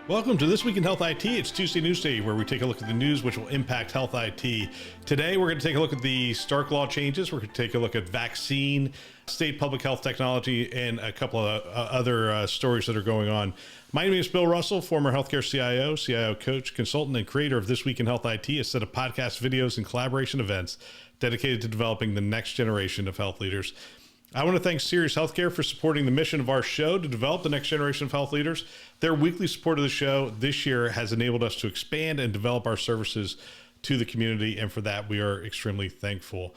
Welcome to This Week in Health IT. It's Tuesday News Day, where we take a look at the news which will impact health IT. Today, we're going to take a look at the Stark Law changes. We're going to take a look at vaccine, state public health technology, and a couple of other stories that are going on. My name is Bill Russell, former healthcare CIO coach, consultant, and creator of This Week in Health IT, a set of podcast videos and collaboration events dedicated to developing the next generation of health leaders. I want to thank Sirius Healthcare for supporting the mission of our show to develop the next generation of health leaders. Their weekly support of the show this year has enabled us to expand and develop our services to the community, and for that, we are extremely thankful.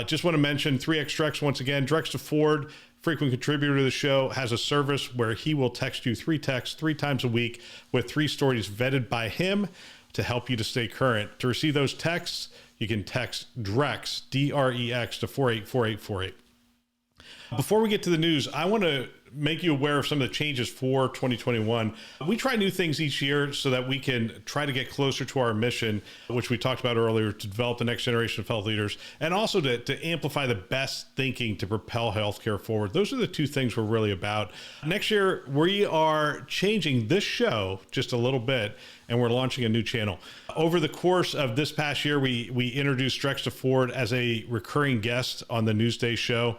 Just want to mention 3xDrex once again. Drexta Ford, frequent contributor to the show, has a service where he will text you 3 texts 3 times a week with 3 stories vetted by him to help you to stay current. To receive those texts, you can text DREX, D-R-E-X, to 484848. Before we get to the news, I want to make you aware of some of the changes for 2021. We try new things each year so that we can try to get closer to our mission, which we talked about earlier, to develop the next generation of health leaders, and also to amplify the best thinking to propel healthcare forward. Those are the 2 things we're really about. Next year, we are changing this show just a little bit, and we're launching a new channel. Over the course of this past year, we introduced Drexta Ford as a recurring guest on the Newsday show.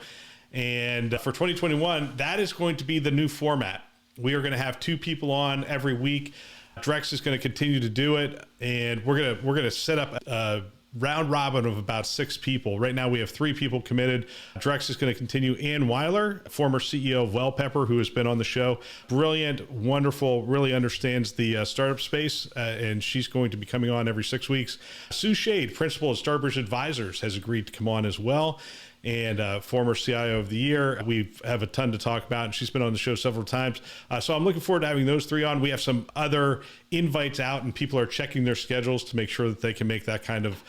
And for 2021, that is going to be the new format. We are going to have 2 people on every week. Drex is going to continue to do it, and we're going to set up a round robin of about 6 people. Right now, we have 3 people committed. Drex is going to continue. Ann Weiler, former CEO of Wellpepper, who has been on the show, brilliant, wonderful, really understands the startup space, and she's going to be coming on every 6 weeks. Sue Shade, principal at Starbridge Advisors, has agreed to come on as well, and former CIO of the year. We have a ton to talk about, and she's been on the show several times. So I'm looking forward to having those 3 on. We have some other invites out, and people are checking their schedules to make sure that they can make that kind of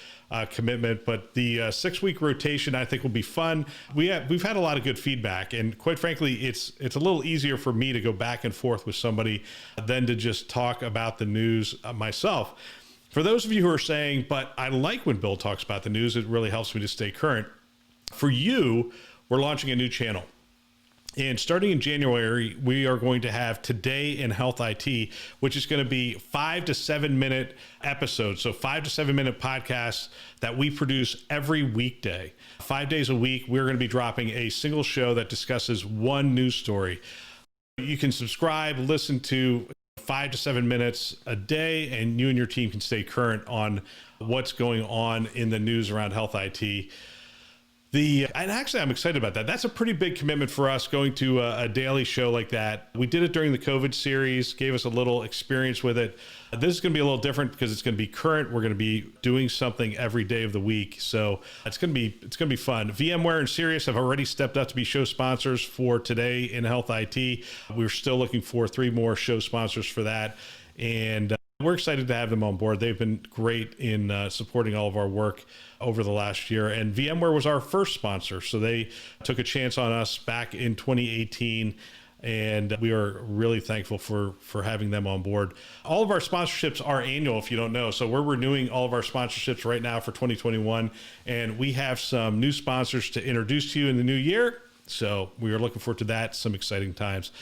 commitment. But the 6-week rotation, I think, will be fun. We've had a lot of good feedback, and quite frankly, it's a little easier for me to go back and forth with somebody than to just talk about the news myself. For those of you who are saying, but I like when Bill talks about the news, it really helps me to stay current. For you, we're launching a new channel. And starting in January, we are going to have Today in Health IT, which is going to be 5 to 7 minute episodes. So 5 to 7 minute podcasts that we produce every weekday. 5 days a week, we're going to be dropping a single show that discusses one news story. You can subscribe, listen to 5 to 7 minutes a day, and you and your team can stay current on what's going on in the news around health IT. And actually, I'm excited about that. That's a pretty big commitment for us, going to a daily show like that. We did it during the COVID series, gave us a little experience with it. This is going to be a little different because it's going to be current. We're going to be doing something every day of the week. So it's going to be fun. VMware and Sirius have already stepped up to be show sponsors for Today in Health IT. We're still looking for 3 more show sponsors for that. And we're excited to have them on board. They've been great in supporting all of our work over the last year. And VMware was our first sponsor. So they took a chance on us back in 2018. And we are really thankful for having them on board. All of our sponsorships are annual, if you don't know. So we're renewing all of our sponsorships right now for 2021. And we have some new sponsors to introduce to you in the new year. So we are looking forward to that. Some exciting times.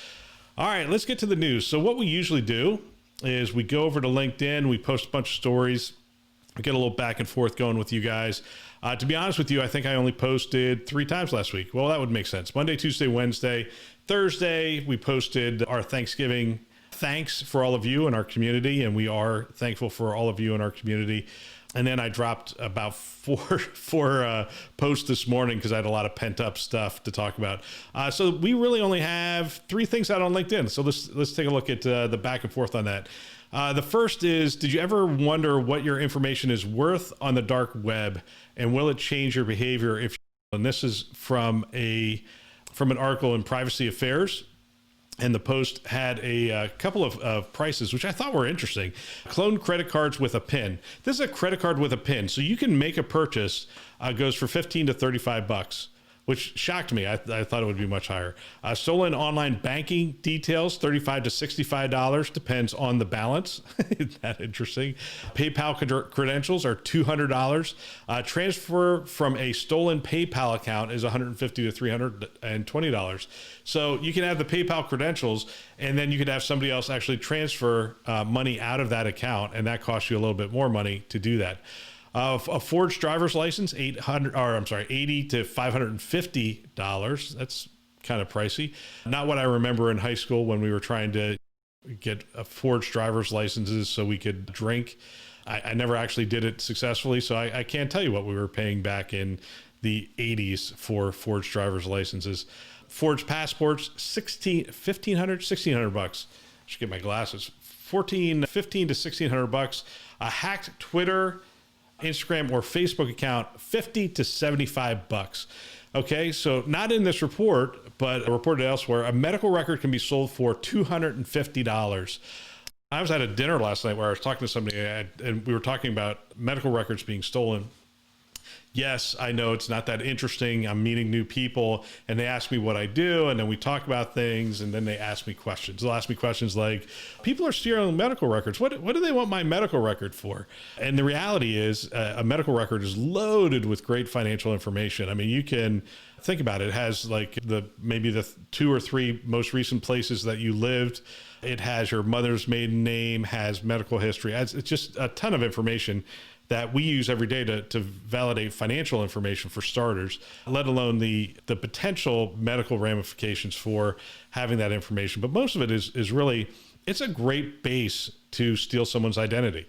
All right, let's get to the news. So what we usually do is we go over to LinkedIn, we post a bunch of stories, we get a little back and forth going with you guys. To be honest with you, I think I only posted 3 times last week. Well, that would make sense. Monday, Tuesday, Wednesday. Thursday, we posted our Thanksgiving thanks for all of you in our community, and we are thankful for all of you in our community. And then I dropped about four posts this morning because I had a lot of pent up stuff to talk about. So we really only have 3 things out on LinkedIn. So let's take a look at the back and forth on that. The first is, did you ever wonder what your information is worth on the dark web, and will it change your behavior if? And this is from an article in Privacy Affairs. And the post had a couple of prices, which I thought were interesting. Clone credit cards with a PIN. This is a credit card with a PIN. So you can make a purchase, goes for $15 to $35. which shocked me. I thought it would be much higher. Stolen online banking details, $35 to $65, depends on the balance. Isn't that interesting? PayPal credentials are $200. Transfer from a stolen PayPal account is $150 to $320. So you can have the PayPal credentials, and then you could have somebody else actually transfer money out of that account, and that costs you a little bit more money to do that. A forged driver's license, $80 to $550. That's kind of pricey. Not what I remember in high school when we were trying to get forged driver's licenses so we could drink. I never actually did it successfully, so I can't tell you what we were paying back in the 80s for forged driver's licenses. Forged passports, $1,500 bucks. I should get my glasses. $15 to $1,600. A hacked Twitter, Instagram, or Facebook account, $50 to $75. Okay, so not in this report, but reported elsewhere, a medical record can be sold for $250. I was at a dinner last night where I was talking to somebody, and we were talking about medical records being stolen. Yes, I know it's not that interesting. I'm meeting new people, and they ask me what I do, and then we talk about things, and then they ask me questions. They'll ask me questions like, people are stealing medical records. What do they want my medical record for? And the reality is a medical record is loaded with great financial information. I mean, you can think about it. It has like maybe the 2 or 3 most recent places that you lived. It has your mother's maiden name, has medical history. It's just a ton of information that we use every day to validate financial information for starters, let alone the potential medical ramifications for having that information. But most of it is really, it's a great base to steal someone's identity.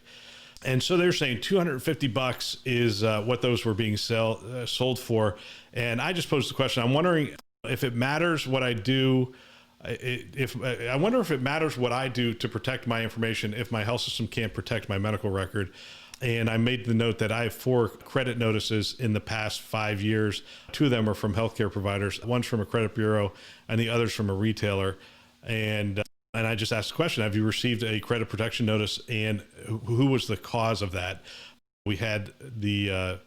And so they're saying $250 is what those were being sold for. And I just posed the question, I'm wondering if it matters what I do. I wonder if it matters what I do to protect my information if my health system can't protect my medical record. And I made the note that I have 4 credit notices in the past 5 years. 2 of them are from healthcare providers. One's from a credit bureau and the other's from a retailer. And I just asked the question, have you received a credit protection notice, and who was the cause of that? We had the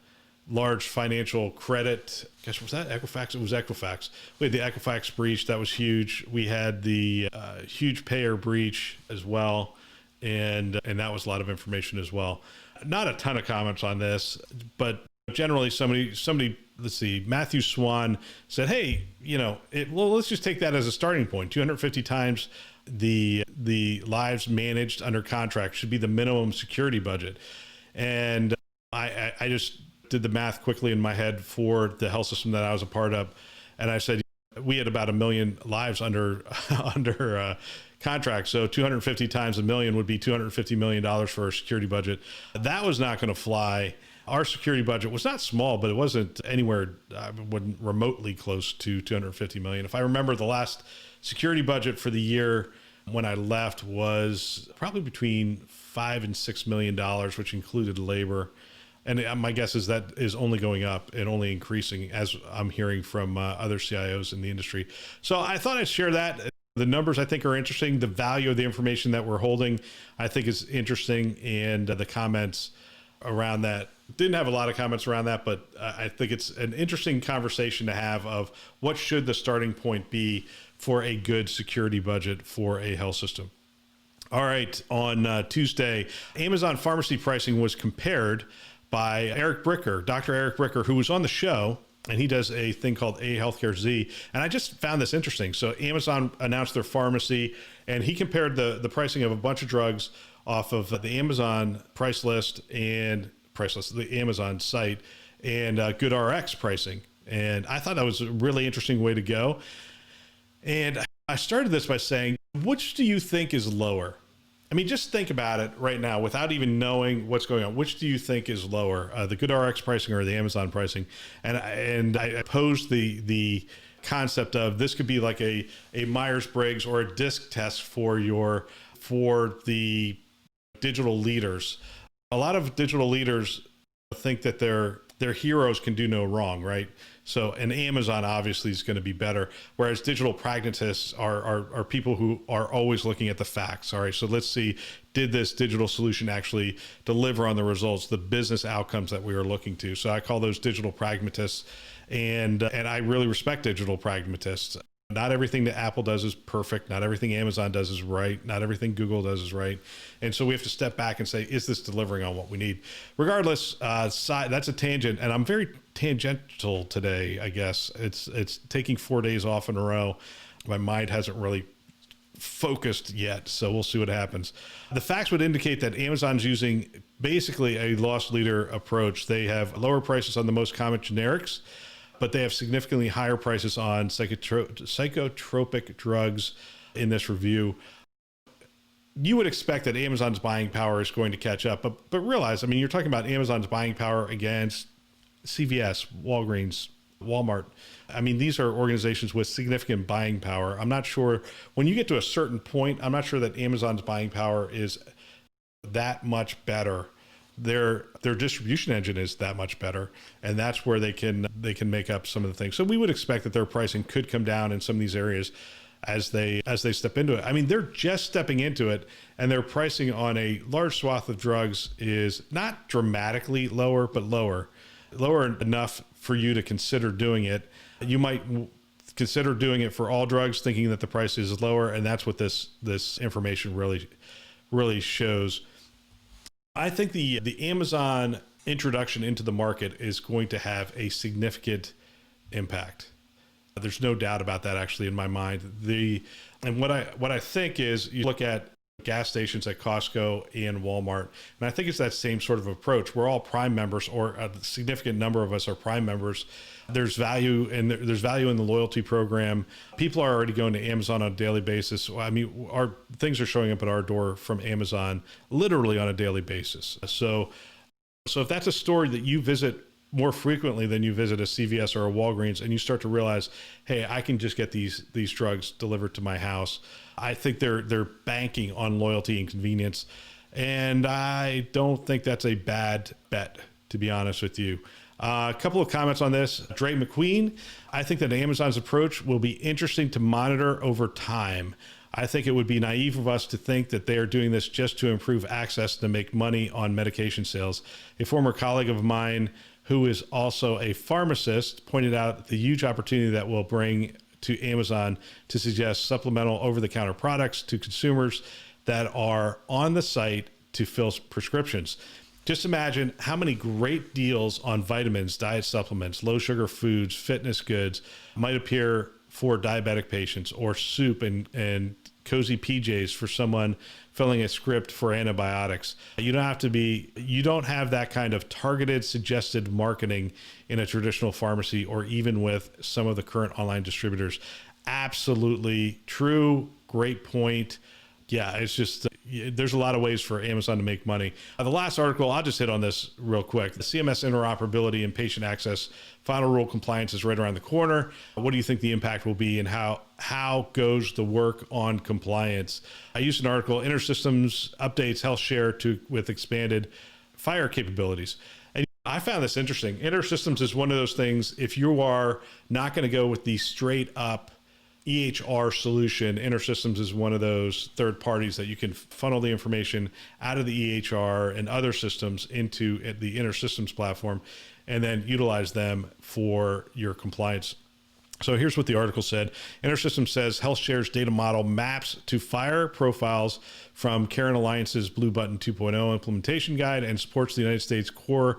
large financial credit, gosh, was that Equifax? It was Equifax. We had the Equifax breach. That was huge. We had the huge payer breach as well. And that was a lot of information as well. Not a ton of comments on this, but generally somebody, let's see, Matthew Swan said, hey, let's just take that as a starting point. 250 times the lives managed under contract should be the minimum security budget. And I just did the math quickly in my head for the health system that I was a part of. And I said, we had about 1 million lives under contract. So 250 times a million would be $250 million for our security budget. That was not going to fly. Our security budget was not small, but it wasn't anywhere remotely close to 250 million. If I remember, the last security budget for the year when I left was probably between $5 and $6 million, which included labor. And my guess is that is only going up and only increasing, as I'm hearing from other CIOs in the industry. So I thought I'd share that. The numbers I think are interesting. The value of the information that we're holding, I think, is interesting. And the comments around that, didn't have a lot of comments around that, but I think it's an interesting conversation to have of what should the starting point be for a good security budget for a health system. All right, on Tuesday, Amazon pharmacy pricing was compared by Eric Bricker, Dr. Eric Bricker, who was on the show, and he does a thing called A Healthcare Z. And I just found this interesting. So Amazon announced their pharmacy, and he compared the pricing of a bunch of drugs off of the Amazon the Amazon site, and GoodRx pricing. And I thought that was a really interesting way to go. And I started this by saying, which do you think is lower? I mean, just think about it right now without even knowing what's going on. Which do you think is lower, the GoodRx pricing or the Amazon pricing? And I posed the concept of this could be like a Myers-Briggs or a DISC test for the digital leaders. A lot of digital leaders think that their heroes can do no wrong, right? So, and Amazon obviously is going to be better, whereas digital pragmatists are people who are always looking at the facts. All right, so let's see, did this digital solution actually deliver on the results, the business outcomes that we were looking to? So I call those digital pragmatists. And I really respect digital pragmatists. Not everything that Apple does is perfect. Not everything Amazon does is right. Not everything Google does is right. And so we have to step back and say, is this delivering on what we need? Regardless, that's a tangent. And I'm very tangential today, I guess. It's taking 4 days off in a row. My mind hasn't really focused yet, so we'll see what happens. The facts would indicate that Amazon's using basically a loss leader approach. They have lower prices on the most common generics, but they have significantly higher prices on psychotropic drugs in this review. You would expect that Amazon's buying power is going to catch up, but realize, I mean, you're talking about Amazon's buying power against CVS, Walgreens, Walmart. I mean, these are organizations with significant buying power. I'm not sure, when you get to a certain point, I'm not sure that Amazon's buying power is that much better. Their distribution engine is that much better, and that's where they can make up some of the things. So we would expect that their pricing could come down in some of these areas as they step into it. I mean, they're just stepping into it, and their pricing on a large swath of drugs is not dramatically lower, but lower enough for you to consider doing it. You might consider doing it for all drugs, thinking that the price is lower, and that's what this information really shows. I think the Amazon introduction into the market is going to have a significant impact. There's no doubt about that, actually, in my mind. And what I think is, you look at gas stations at Costco and Walmart, and I think it's that same sort of approach. We're all Prime members, or a significant number of us are Prime members. There's value in the loyalty program. People are already going to Amazon on a daily basis. I mean, our things are showing up at our door from Amazon literally on a daily basis. So if that's a store that you visit more frequently than you visit a CVS or a Walgreens, and you start to realize, hey, I can just get these drugs delivered to my house, I think they're banking on loyalty and convenience. And I don't think that's a bad bet, to be honest with you. A couple of comments on this. Dre McQueen, I think that Amazon's approach will be interesting to monitor over time. I think it would be naive of us to think that they are doing this just to improve access to make money on medication sales. A former colleague of mine who is also a pharmacist pointed out the huge opportunity that will bring to Amazon to suggest supplemental over-the-counter products to consumers that are on the site to fill prescriptions. Just imagine how many great deals on vitamins, diet supplements, low sugar foods, fitness goods might appear for diabetic patients, or soup and cozy PJs for someone filling a script for antibiotics. You don't have that kind of targeted, suggested marketing in a traditional pharmacy, or even with some of the current online distributors. Absolutely true. Great point. Yeah, it's just, there's a lot of ways for Amazon to make money. The last article, I'll just hit on this real quick. The CMS interoperability and patient access final rule compliance is right around the corner. What do you think the impact will be, and how goes the work on compliance? I used an article, InterSystems updates HealthShare with expanded FHIR capabilities. And I found this interesting. InterSystems is one of those things, if you are not going to go with the straight up EHR solution, InterSystems is one of those third parties that you can funnel the information out of the EHR and other systems into the InterSystems platform, and then utilize them for your compliance. So here's what the article said. InterSystems says HealthShare's data model maps to FHIR profiles from Karen Alliance's Blue Button 2.0 implementation guide, and supports the United States core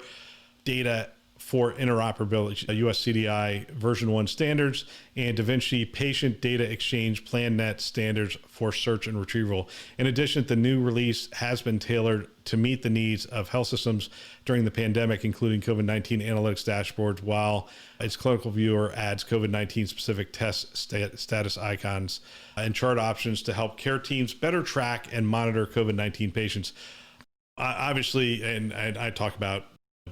data for interoperability, US CDI version 1 standards, and DaVinci patient data exchange plan net standards for search and retrieval. In addition, the new release has been tailored to meet the needs of health systems during the pandemic, including COVID-19 analytics dashboards, while its clinical viewer adds COVID-19 specific test status icons and chart options to help care teams better track and monitor COVID-19 patients. Obviously, and I talk about,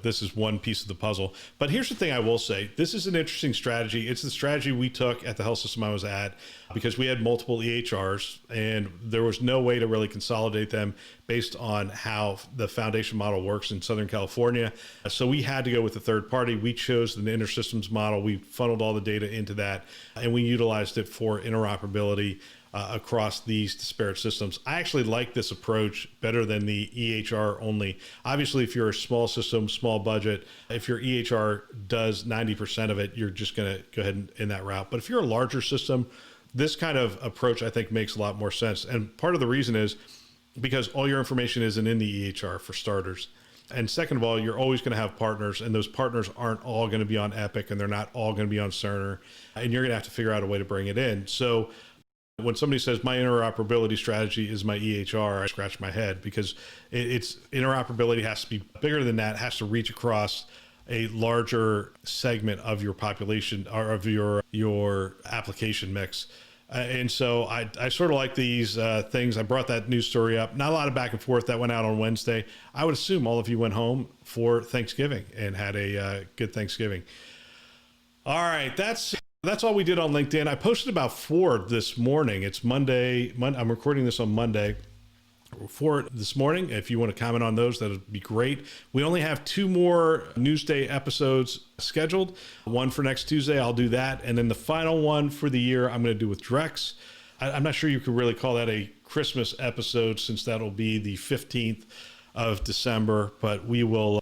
this is one piece of the puzzle. But here's the thing I will say. This is an interesting strategy. It's the strategy we took at the health system I was at, because we had multiple EHRs and there was no way to really consolidate them based on how the foundation model works in Southern California. So we had to go with a third party. We chose the InterSystems model. We funneled all the data into that, and we utilized it for interoperability across these disparate systems. I actually like this approach better than the EHR only. Obviously, if you're a small system, small budget, if your EHR does 90% of it, you're just going to go ahead in that route. But if you're a larger system, this kind of approach, I think, makes a lot more sense. And part of the reason is because all your information isn't in the EHR, for starters. And second of all, you're always going to have partners, and those partners aren't all going to be on Epic, and they're not all going to be on Cerner, and you're going to have to figure out a way to bring it in. So when somebody says my interoperability strategy is my EHR, I scratch my head, because it's interoperability has to be bigger than that, has to reach across a larger segment of your population or of your application mix. And so I sort of like these things. I brought that news story up. Not a lot of back and forth. That went out on Wednesday. I would assume all of you went home for Thanksgiving and had a good Thanksgiving. All right, that's all we did on LinkedIn. I posted about 4 this morning. It's Monday. I'm recording this on Monday. 4 this morning. If you want to comment on those, that would be great. We only have 2 more Newsday episodes scheduled. One for next Tuesday, I'll do that. And then the final one for the year, I'm going to do with Drex. I'm not sure you could really call that a Christmas episode, since that'll be the 15th of December, but we will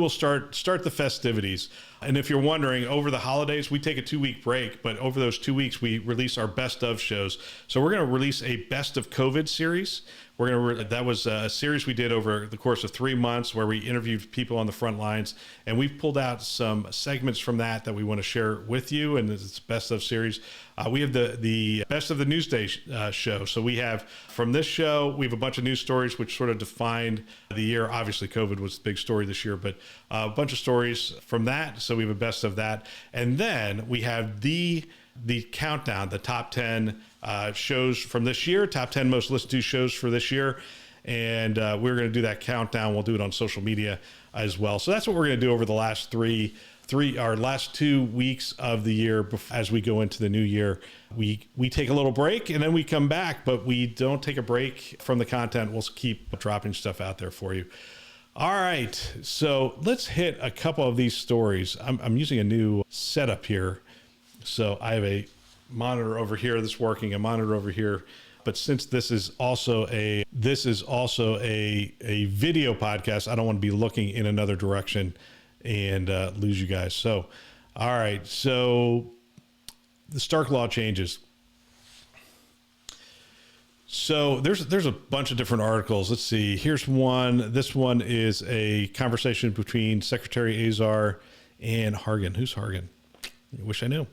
start the festivities. And if you're wondering, over the holidays, we take a 2-week break, but over those 2 weeks, we release our best of shows. So we're going to release a best of COVID series. That was a series we did over the course of 3 months, where we interviewed people on the front lines, and we've pulled out some segments from that we want to share with you. And it's best of series. We have the best of the Newsday show. So we have, from this show, we have a bunch of news stories which sort of defined the year. Obviously, COVID was the big story this year, but a bunch of stories from that. So we have a best of that. And then we have the countdown, the top 10 shows from this year, top 10 most listened to shows for this year. And we're going to do that countdown. We'll do it on social media as well. So that's what we're going to do over the last our last 2 weeks of the year. As we go into the new year, we take a little break, and then we come back, but we don't take a break from the content. We'll keep dropping stuff out there for you. All right, so let's hit a couple of these stories. I'm using a new setup here. So I have a monitor over here that's working, a monitor over here. But since this is also a video podcast, I don't want to be looking in another direction and lose you guys. So, all right. So the Stark Law changes. So there's a bunch of different articles. Let's see. Here's one. This one is a conversation between Secretary Azar and Hargan. Who's Hargan? I wish I knew.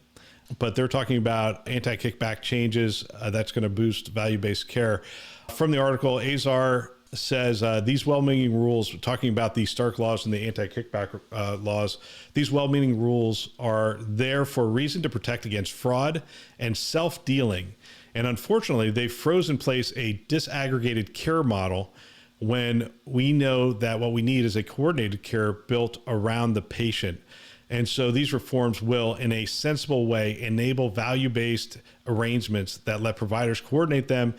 But they're talking about anti-kickback changes that's going to boost value-based care. From the article, Azar says these well-meaning rules, talking about the Stark laws and the anti-kickback laws, these well-meaning rules are there for a reason to protect against fraud and self-dealing. And unfortunately, they've frozen in place a disaggregated care model, when we know that what we need is a coordinated care built around the patient. And so these reforms will, in a sensible way, enable value-based arrangements that let providers coordinate them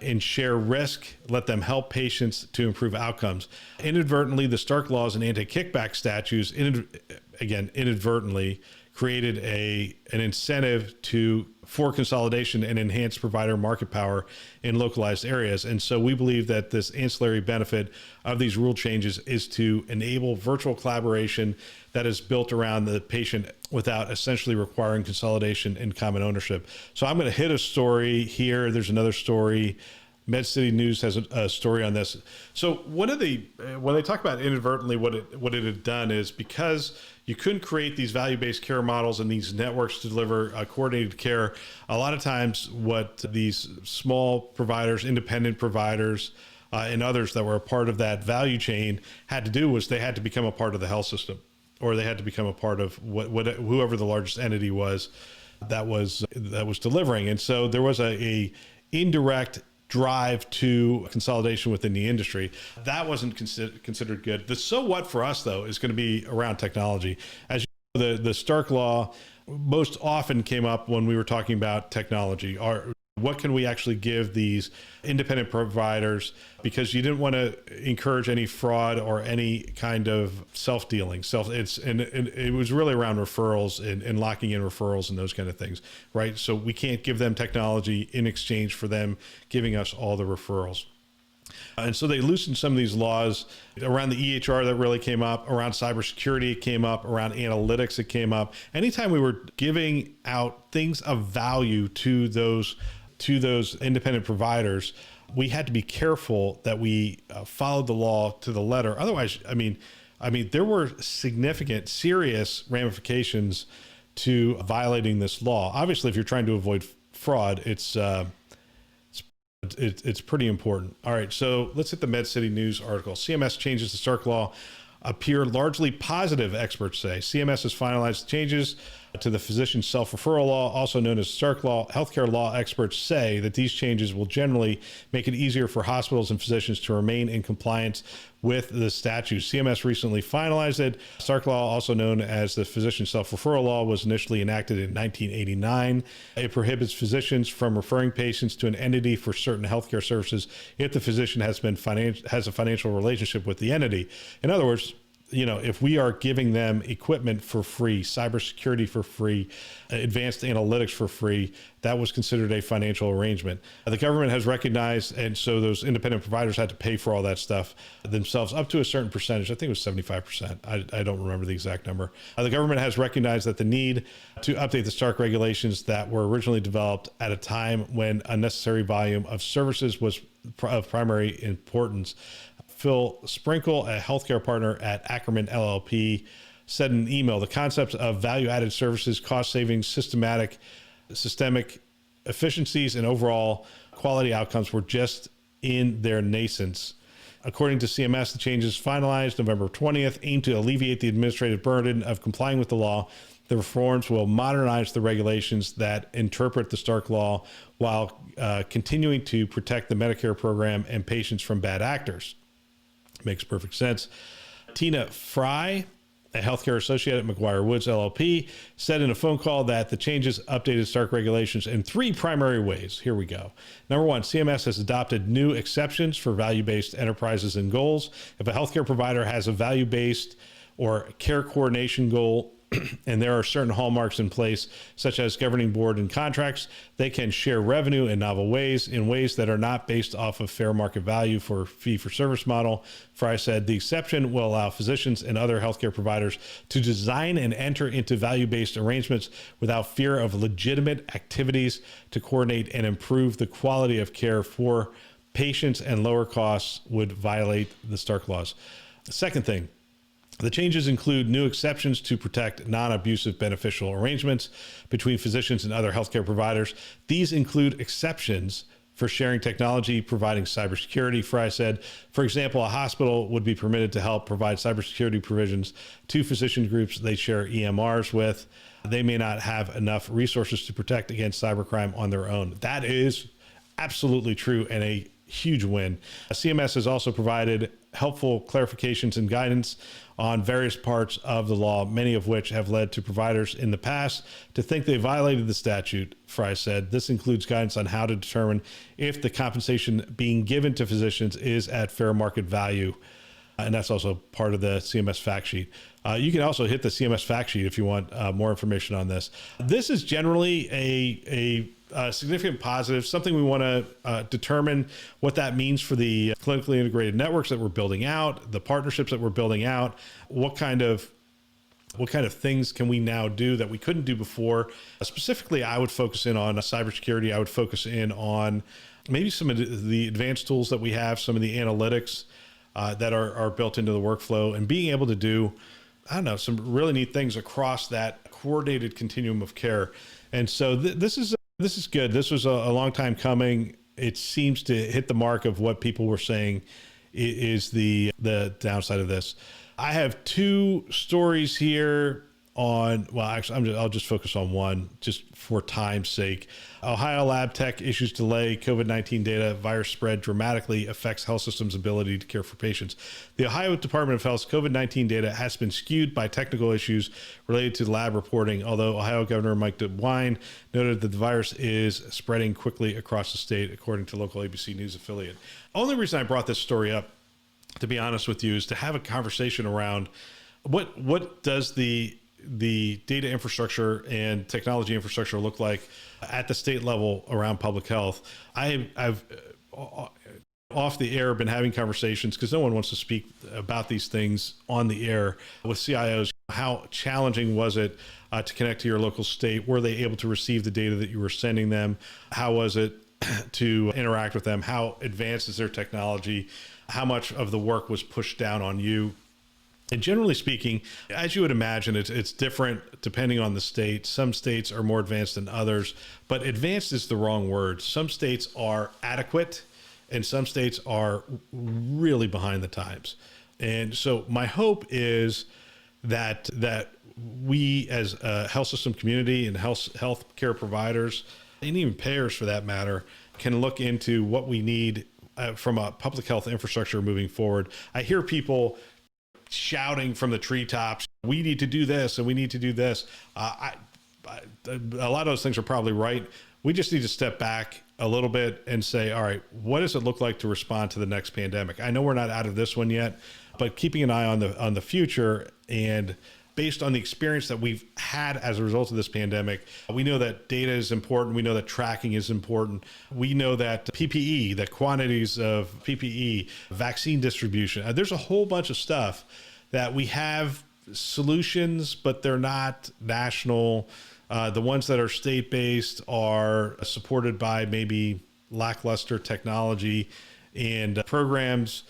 and share risk, let them help patients to improve outcomes. Inadvertently, the Stark laws and anti-kickback statutes, inadvertently created an incentive for consolidation and enhanced provider market power in localized areas. And so we believe that this ancillary benefit of these rule changes is to enable virtual collaboration that is built around the patient without essentially requiring consolidation and common ownership. So I'm going to hit a story here. There's another story. MedCity News has a story on this. So when they talk about inadvertently, what it had done is, because you couldn't create these value-based care models and these networks to deliver coordinated care, a lot of times what these small providers, independent providers, and others that were a part of that value chain had to do was they had to become a part of the health system, or they had to become a part of whoever the largest entity was that was delivering. And so there was a indirect drive to consolidation within the industry. That wasn't considered good. The so what for us, though, is going to be around technology. As you know, the Stark Law most often came up when we were talking about technology. what can we actually give these independent providers, because you didn't want to encourage any fraud or any kind of self-dealing. And it was really around referrals and locking in referrals and those kind of things, right? So we can't give them technology in exchange for them giving us all the referrals. And so they loosened some of these laws around the EHR that really came up, around cybersecurity it came up, around analytics it came up. Anytime we were giving out things of value to those independent providers, we had to be careful that we followed the law to the letter. Otherwise, I mean, there were significant, serious ramifications to violating this law. Obviously, if you're trying to avoid fraud, it's pretty important. All right, so let's hit the MedCity News article. CMS changes the Stark law appear largely positive, experts say. CMS has finalized the changes to the physician self-referral law, also known as Stark law. Healthcare law experts say that these changes will generally make it easier for hospitals and physicians to remain in compliance with the statute. CMS recently finalized it. Stark law, also known as the physician self-referral law, was initially enacted in 1989. It prohibits physicians from referring patients to an entity for certain healthcare services if the physician has a financial relationship with the entity. In other words, if we are giving them equipment for free, cybersecurity for free, advanced analytics for free, that was considered a financial arrangement. The government has recognized, and so those independent providers had to pay for all that stuff themselves up to a certain percentage. I think it was 75%. I don't remember the exact number. The government has recognized that the need to update the Stark regulations that were originally developed at a time when a necessary volume of services was of primary importance. Phil Sprinkle, a healthcare partner at Ackerman LLP, said in an email, the concepts of value-added services, cost savings, systemic efficiencies, and overall quality outcomes were just in their nascence. According to CMS, the changes finalized November 20th aim to alleviate the administrative burden of complying with the law. The reforms will modernize the regulations that interpret the Stark law while continuing to protect the Medicare program and patients from bad actors. Makes perfect sense. Tina Fry, a healthcare associate at McGuire Woods LLP, said in a phone call that the changes updated Stark regulations in three primary ways. Here we go. Number one, CMS has adopted new exceptions for value-based enterprises and goals. If a healthcare provider has a value-based or care coordination goal, and there are certain hallmarks in place, such as governing board and contracts, they can share revenue in novel ways, in ways that are not based off of fair market value for fee-for-service model. Fry said the exception will allow physicians and other healthcare providers to design and enter into value-based arrangements without fear of legitimate activities to coordinate and improve the quality of care for patients, and lower costs would violate the Stark laws. The second thing, the changes include new exceptions to protect non-abusive beneficial arrangements between physicians and other healthcare providers. These include exceptions for sharing technology, providing cybersecurity, Fry said. For example, a hospital would be permitted to help provide cybersecurity provisions to physician groups they share EMRs with. They may not have enough resources to protect against cybercrime on their own. That is absolutely true and a huge win. CMS has also provided helpful clarifications and guidance on various parts of the law, many of which have led to providers in the past to think they violated the statute, Fry said. This includes guidance on how to determine if the compensation being given to physicians is at fair market value. And that's also part of the CMS fact sheet. You can also hit the CMS fact sheet if you want more information on this. This is generally a significant positive, something we want to determine what that means for the clinically integrated networks that we're building out, the partnerships that we're building out, what kind of things can we now do that we couldn't do before. Specifically, I would focus in on cybersecurity. I would focus in on maybe some of the advanced tools that we have, some of the analytics that are built into the workflow, and being able to do, I don't know, some really neat things across that coordinated continuum of care. And so this is good. This was a long time coming. It seems to hit the mark of what people were saying is the downside of this. I have two stories here. on, well, actually, I'll just focus on one just for time's sake. Ohio lab tech issues delay COVID-19 data. Virus spread dramatically affects health systems' ability to care for patients. The Ohio Department of Health's COVID-19 data has been skewed by technical issues related to lab reporting, although Ohio Governor Mike DeWine noted that the virus is spreading quickly across the state, according to local ABC News affiliate. Only reason I brought this story up, to be honest with you, is to have a conversation around what does the data infrastructure and technology infrastructure look like at the state level around public health. I've off the air been having conversations, because no one wants to speak about these things on the air, with CIOs. How challenging was it to connect to your local state? Were they able to receive the data that you were sending them? How was it to interact with them? How advanced is their technology? How much of the work was pushed down on you? And generally speaking, as you would imagine, it's different depending on the state. Some states are more advanced than others, but advanced is the wrong word. Some states are adequate and some states are really behind the times. And so my hope is that we as a health system community and health care providers, and even payers for that matter, can look into what we need from a public health infrastructure moving forward. I hear people shouting from the treetops, we need to do this and we need to do this. A lot of those things are probably right. We just need to step back a little bit and say, all right, what does it look like to respond to the next pandemic? I know we're not out of this one yet, but keeping an eye on the future, and based on the experience that we've had as a result of this pandemic, we know that data is important. We know that tracking is important. We know that PPE, the quantities of PPE, vaccine distribution, there's a whole bunch of stuff that we have solutions, but they're not national. The ones that are state-based are supported by maybe lackluster technology and programs.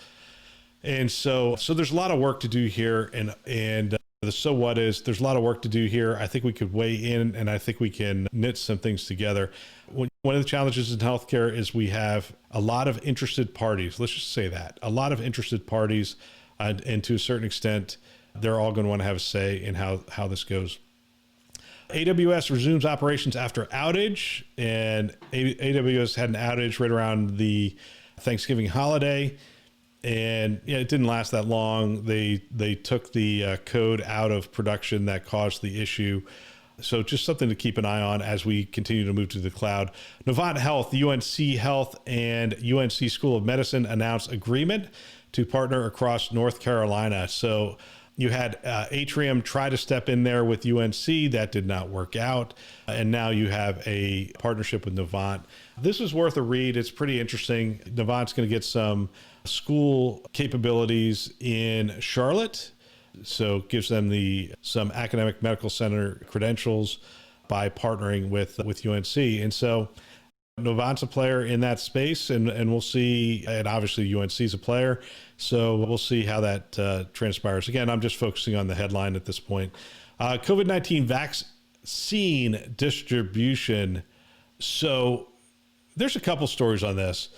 And so there's a lot of work to do here, and the so what is, there's a lot of work to do here. I think we could weigh in, and I think we can knit some things together. One of the challenges in healthcare is we have a lot of interested parties. Let's just say that. A lot of interested parties, and to a certain extent, they're all going to want to have a say in how this goes. AWS resumes operations after outage, and AWS had an outage right around the Thanksgiving holiday. And yeah, it didn't last that long. They took the code out of production that caused the issue. So just something to keep an eye on as we continue to move to the cloud. Novant Health, UNC Health, and UNC School of Medicine announced agreement to partner across North Carolina. So you had Atrium try to step in there with UNC. That did not work out. And now you have a partnership with Novant. This is worth a read. It's pretty interesting. Novant's going to get some school capabilities in Charlotte. So it gives them some academic medical center credentials by partnering with UNC. And so Novant's a player in that space, and we'll see, and obviously UNC's a player. So we'll see how that transpires. Again, I'm just focusing on the headline at this point. COVID-19 vaccine distribution. So there's a couple stories on this.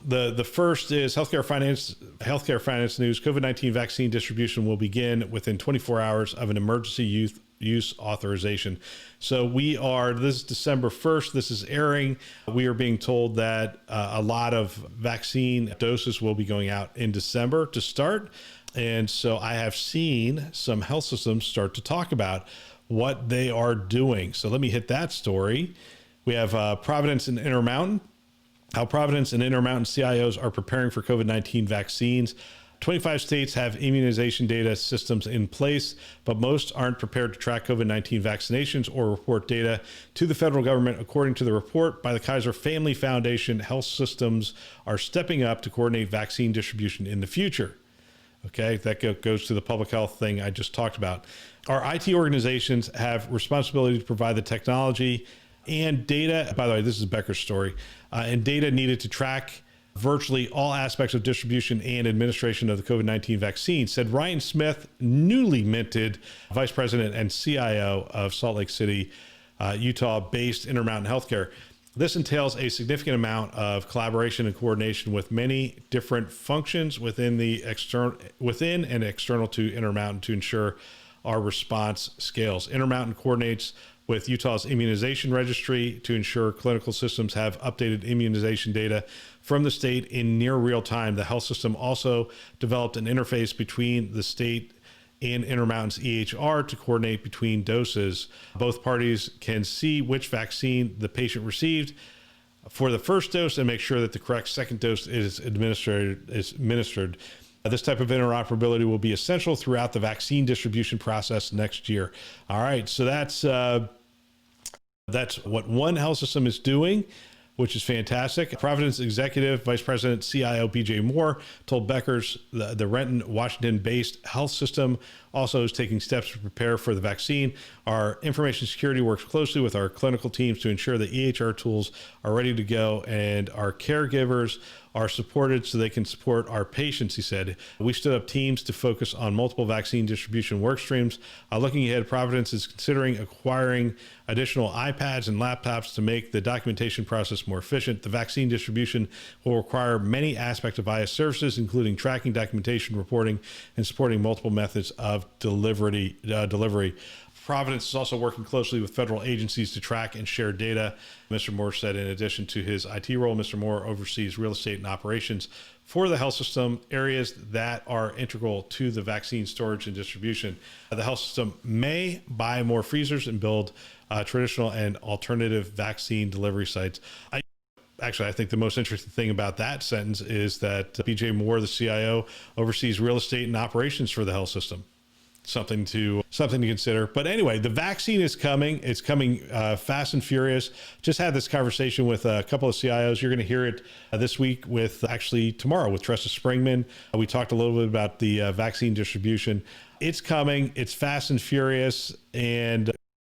The first is healthcare finance news. COVID-19 vaccine distribution will begin within 24 hours of an emergency use authorization. So this is December 1st. This is airing. We are being told that a lot of vaccine doses will be going out in December to start. And so I have seen some health systems start to talk about what they are doing. So let me hit that story. We have Providence and Intermountain. How Providence and Intermountain CIOs are preparing for COVID-19 vaccines. 25 states have immunization data systems in place, but most aren't prepared to track COVID-19 vaccinations or report data to the federal government. According to the report by the Kaiser Family Foundation, health systems are stepping up to coordinate vaccine distribution in the future. Okay, that goes to the public health thing I just talked about. Our IT organizations have responsibility to provide the technology and data. By the way, this is Becker's story, and data needed to track virtually all aspects of distribution and administration of the COVID-19 vaccine, said Ryan Smith, newly minted Vice President and CIO of Salt Lake City, Utah-based Intermountain Healthcare. This entails a significant amount of collaboration and coordination with many different functions within and external to Intermountain to ensure our response scales. Intermountain coordinates with Utah's immunization registry to ensure clinical systems have updated immunization data from the state in near real time. The health system also developed an interface between the state and Intermountain's EHR to coordinate between doses. Both parties can see which vaccine the patient received for the first dose and make sure that the correct second dose is administered. This type of interoperability will be essential throughout the vaccine distribution process next year. All right, so that's what one health system is doing, which is fantastic. Providence Executive Vice President CIO BJ Moore told Becker's the Renton, Washington-based health system also is taking steps to prepare for the vaccine. Our information security works closely with our clinical teams to ensure the EHR tools are ready to go and our caregivers are supported so they can support our patients, he said. We stood up teams to focus on multiple vaccine distribution work streams. Looking ahead, Providence is considering acquiring additional iPads and laptops to make the documentation process more efficient. The vaccine distribution will require many aspects of IS services, including tracking, documentation, reporting, and supporting multiple methods of delivery. Providence is also working closely with federal agencies to track and share data. Mr. Moore said in addition to his IT role, Mr. Moore oversees real estate and operations for the health system, areas that are integral to the vaccine storage and distribution. The health system may buy more freezers and build traditional and alternative vaccine delivery sites. Actually, I think the most interesting thing about that sentence is that BJ Moore, the CIO, oversees real estate and operations for the health system. Something to consider. But anyway, the vaccine is coming. It's coming fast and furious. Just had this conversation with a couple of CIOs. You're going to hear it this week tomorrow with Tressa Springman. We talked a little bit about the vaccine distribution. It's coming. It's fast and furious. And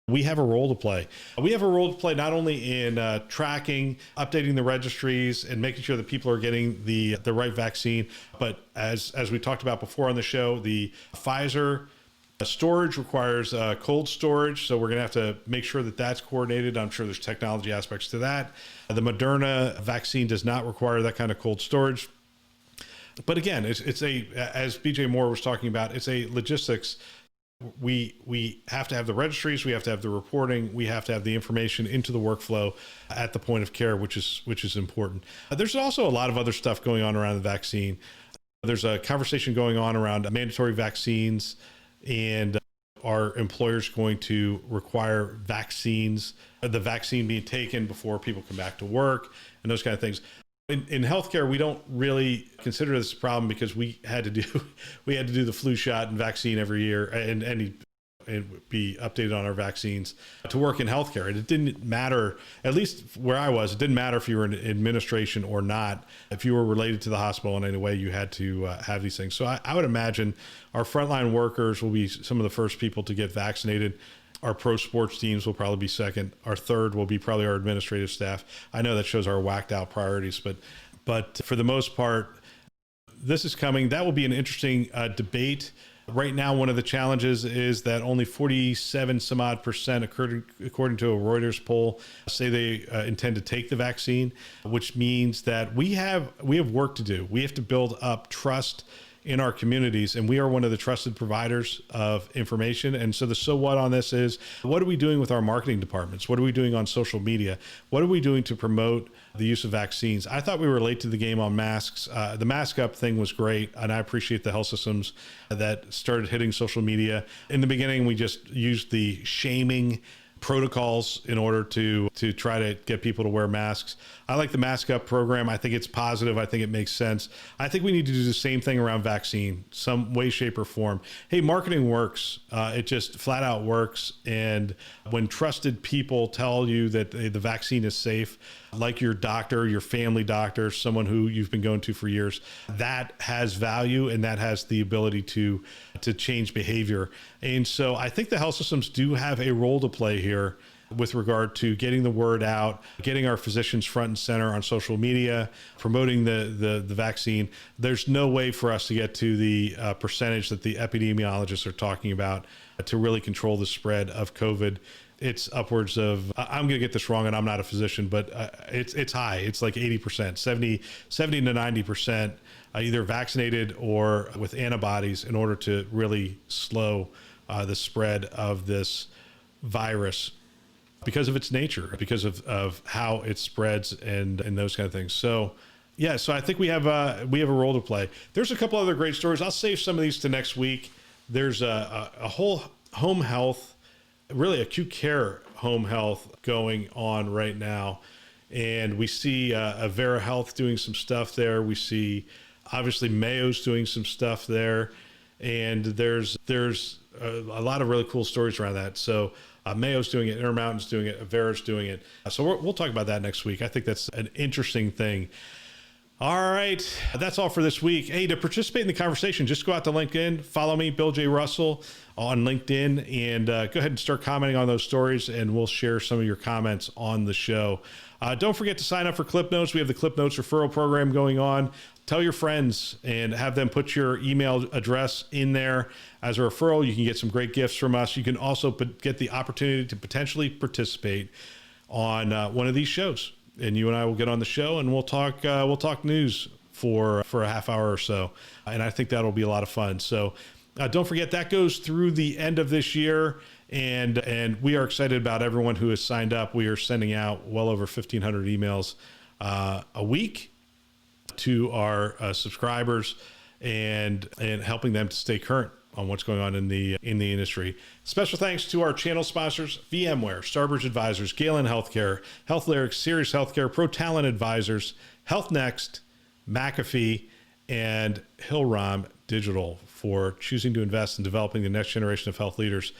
we have a role to play. We have a role to play not only in tracking, updating the registries, and making sure that people are getting the right vaccine, but as we talked about before on the show, the Pfizer storage requires cold storage, so we're going to have to make sure that that's coordinated. I'm sure there's technology aspects to that. The Moderna vaccine does not require that kind of cold storage. But again, it's as BJ Moore was talking about, it's a logistics. We have to have the registries, we have to have the reporting, we have to have the information into the workflow at the point of care, which is important. There's also a lot of other stuff going on around the vaccine. There's a conversation going on around mandatory vaccines, and are employers going to require the vaccine being taken before people come back to work, and those kind of things. In healthcare, we don't really consider this a problem because we had to do the flu shot and vaccine every year and be updated on our vaccines to work in healthcare. And it didn't matter, at least where I was, it didn't matter if you were in administration or not. If you were related to the hospital in any way, you had to have these things. So I would imagine our frontline workers will be some of the first people to get vaccinated. Our pro sports teams will probably be second. Our third will be probably our administrative staff. I know that shows our whacked out priorities, but for the most part, this is coming. That will be an interesting debate. Right now, one of the challenges is that only 47 some odd percent, according to a Reuters poll, say they intend to take the vaccine, which means that we have work to do. We have to build up trust in our communities, and we are one of the trusted providers of information. And so the so what on this is, what are we doing with our marketing departments? What are we doing on social media? What are we doing to promote the use of vaccines? I thought we were late to the game on masks. The mask up thing was great, and I appreciate the health systems that started hitting social media. In the beginning, we just used the shaming protocols in order to try to get people to wear masks. I like the mask up program. I think it's positive. I think it makes sense. I think we need to do the same thing around vaccine, some way, shape, or form. Hey, marketing works. It just flat out works. And when trusted people tell you that the vaccine is safe, like your doctor, your family doctor, someone who you've been going to for years, that has value, and that has the ability to change behavior. And so I think the health systems do have a role to play here with regard to getting the word out, getting our physicians front and center on social media, promoting the vaccine. There's no way for us to get to the percentage that the epidemiologists are talking about to really control the spread of COVID. It's upwards of, I'm going to get this wrong and I'm not a physician, but it's high. It's like 80%, 70 to 90%, either vaccinated or with antibodies in order to really slow the spread of this virus because of its nature, because of how it spreads and those kind of things. So yeah, so I think we have a role to play. There's a couple other great stories. I'll save some of these to next week. There's a whole home health, really acute care home health going on right now. And we see Avera Health doing some stuff there. We see obviously Mayo's doing some stuff there. And there's a lot of really cool stories around that. So Mayo's doing it, Intermountain's doing it, Avera's doing it. So we'll talk about that next week. I think that's an interesting thing. All right, that's all for this week. Hey, to participate in the conversation, just go out to LinkedIn, follow me, Bill J. Russell, on LinkedIn, and go ahead and start commenting on those stories, and we'll share some of your comments on the show. Don't forget to sign up for Clip Notes. We have the Clip Notes referral program going on. Tell your friends and have them put your email address in there as a referral. You can get some great gifts from us. You can also get the opportunity to potentially participate on one of these shows. And you and I will get on the show and we'll talk news for a half hour or so. And I think that'll be a lot of fun. So don't forget that goes through the end of this year. And we are excited about everyone who has signed up. We are sending out well over 1,500 emails a week to our subscribers and helping them to stay current on what's going on in the industry. Special thanks to our channel sponsors: VMware, Starbridge Advisors, Galen Healthcare, HealthLyrics, Sirius Healthcare, Pro Talent Advisors, Health Next, McAfee, and Hillrom Digital for choosing to invest in developing the next generation of health leaders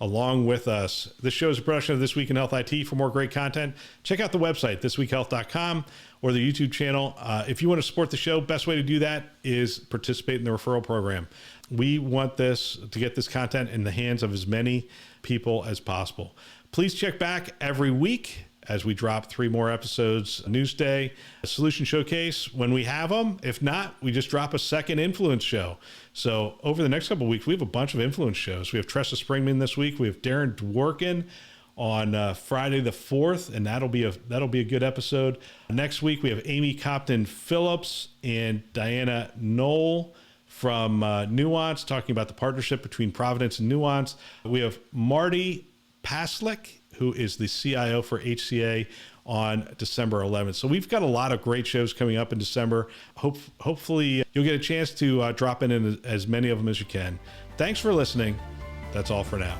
along with us. This show is a production of This Week in Health IT. For more great content, check out the website, thisweekhealth.com, or the YouTube channel. If you want to support the show, best way to do that is participate in the referral program. We want to get this content in the hands of as many people as possible. Please check back every week as we drop 3 more episodes. Newsday, a solution showcase when we have them. If not, we just drop a second influence show. So over the next couple of weeks, we have a bunch of influence shows. We have Tressa Springman this week. We have Darren Dworkin on Friday the 4th, and that'll be a good episode. Next week, we have Amy Copton Phillips and Diana Knoll from Nuance, talking about the partnership between Providence and Nuance. We have Marty Paslick, who is the CIO for HCA, on December 11th. So we've got a lot of great shows coming up in December. Hopefully you'll get a chance to drop in as many of them as you can. Thanks for listening. That's all for now.